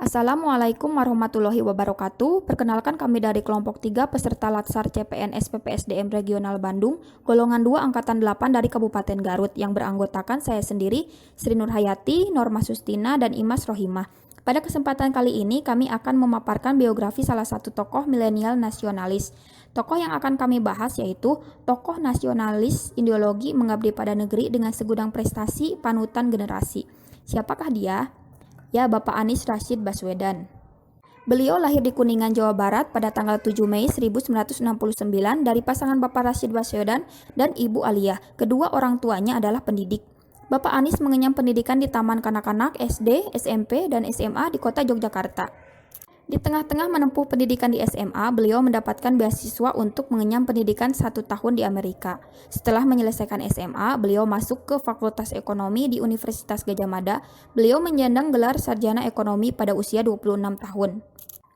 Assalamualaikum warahmatullahi wabarakatuh. Perkenalkan kami dari kelompok 3 peserta Latsar CPNS PPSDM Regional Bandung, golongan 2 angkatan 8 dari Kabupaten Garut yang beranggotakan saya sendiri, Sri Nur Hayati, Norma Sustina, dan Imas Rohimah. Pada kesempatan kali ini kami akan memaparkan biografi salah satu tokoh milenial nasionalis. Tokoh yang akan kami bahas yaitu tokoh nasionalis ideologi mengabdi pada negeri dengan segudang prestasi panutan generasi. Siapakah dia? Ya, Bapak Anies Rashid Baswedan. Beliau lahir di Kuningan, Jawa Barat pada tanggal 7 Mei 1969 dari pasangan Bapak Rashid Baswedan dan Ibu Alia. Kedua orang tuanya adalah pendidik. Bapak Anies mengenyam pendidikan di Taman Kanak-kanak, SD, SMP, dan SMA di kota Yogyakarta. Di tengah-tengah menempuh pendidikan di SMA, beliau mendapatkan beasiswa untuk mengenyam pendidikan 1 tahun di Amerika. Setelah menyelesaikan SMA, beliau masuk ke Fakultas Ekonomi di Universitas Gadjah Mada. Beliau menyandang gelar sarjana ekonomi pada usia 26 tahun.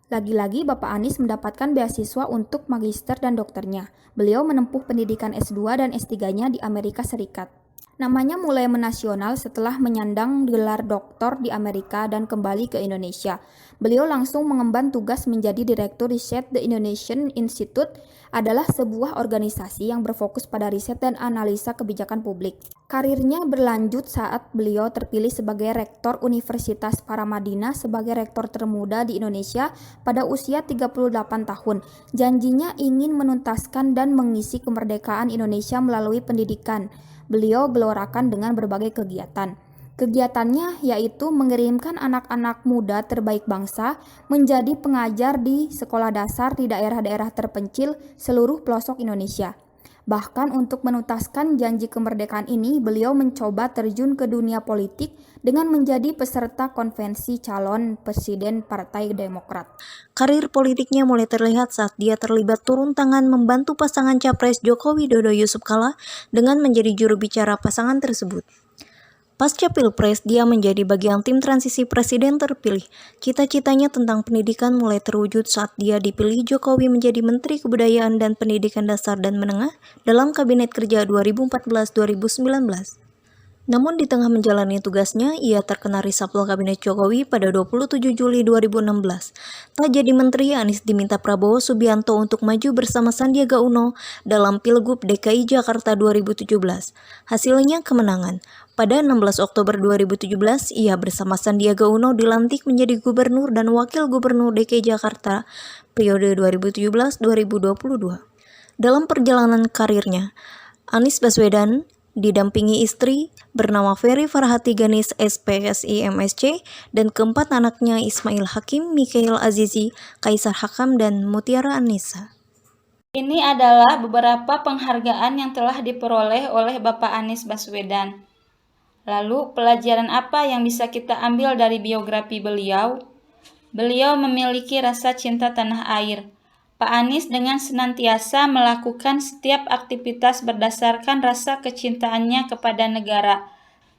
Lagi-lagi Bapak Anies mendapatkan beasiswa untuk magister dan dokternya. Beliau menempuh pendidikan S2 dan S3-nya di Amerika Serikat. Namanya mulai menasional setelah menyandang gelar doktor di Amerika dan kembali ke Indonesia. Beliau langsung mengemban tugas menjadi Direktur Riset The Indonesian Institute, adalah sebuah organisasi yang berfokus pada riset dan analisa kebijakan publik. Karirnya berlanjut saat beliau terpilih sebagai Rektor Universitas Paramadina sebagai rektor termuda di Indonesia pada usia 38 tahun. Janjinya ingin menuntaskan dan mengisi kemerdekaan Indonesia melalui pendidikan. Beliau gelorakan dengan berbagai kegiatan. Kegiatannya yaitu mengirimkan anak-anak muda terbaik bangsa menjadi pengajar di sekolah dasar di daerah-daerah terpencil seluruh pelosok Indonesia. Bahkan untuk menuntaskan janji kemerdekaan ini, beliau mencoba terjun ke dunia politik dengan menjadi peserta konvensi calon presiden Partai Demokrat. Karir politiknya mulai terlihat saat dia terlibat turun tangan membantu pasangan Capres Joko Widodo Yusuf Kala dengan menjadi juru bicara pasangan tersebut. Pasca Pilpres, dia menjadi bagian tim transisi presiden terpilih. Cita-citanya tentang pendidikan mulai terwujud saat dia dipilih Jokowi menjadi Menteri Kebudayaan dan Pendidikan Dasar dan Menengah dalam Kabinet Kerja 2014-2019. Namun di tengah menjalani tugasnya, ia terkena reshuffle Kabinet Jokowi pada 27 Juli 2016. Tak jadi menteri, Anies diminta Prabowo Subianto untuk maju bersama Sandiaga Uno dalam Pilgub DKI Jakarta 2017. Hasilnya kemenangan. Pada 16 Oktober 2017, ia bersama Sandiaga Uno dilantik menjadi Gubernur dan Wakil Gubernur DKI Jakarta periode 2017-2022. Dalam perjalanan karirnya, Anies Baswedan didampingi istri bernama Ferry Farhati Ganis SPSI MSc dan keempat anaknya Ismail Hakim, Mikhail Azizi, Kaisar Hakam, dan Mutiara Anissa. Ini adalah beberapa penghargaan yang telah diperoleh oleh Bapak Anies Baswedan. Lalu, pelajaran apa yang bisa kita ambil dari biografi beliau? Beliau memiliki rasa cinta tanah air. Pak Anies dengan senantiasa melakukan setiap aktivitas berdasarkan rasa kecintaannya kepada negara.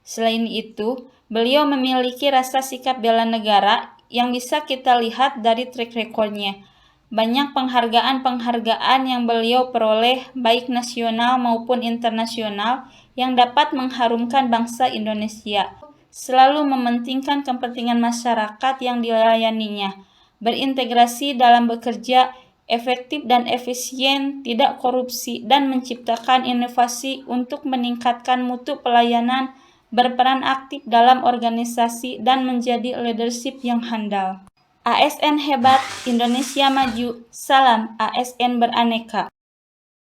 Selain itu, beliau memiliki rasa sikap bela negara yang bisa kita lihat dari track record-nya. Banyak penghargaan-penghargaan yang beliau peroleh baik nasional maupun internasional yang dapat mengharumkan bangsa Indonesia. Selalu mementingkan kepentingan masyarakat yang dilayaninya, berintegrasi dalam bekerja efektif dan efisien, tidak korupsi, dan menciptakan inovasi untuk meningkatkan mutu pelayanan, berperan aktif dalam organisasi, dan menjadi leadership yang handal. ASN hebat, Indonesia maju, salam ASN beraneka.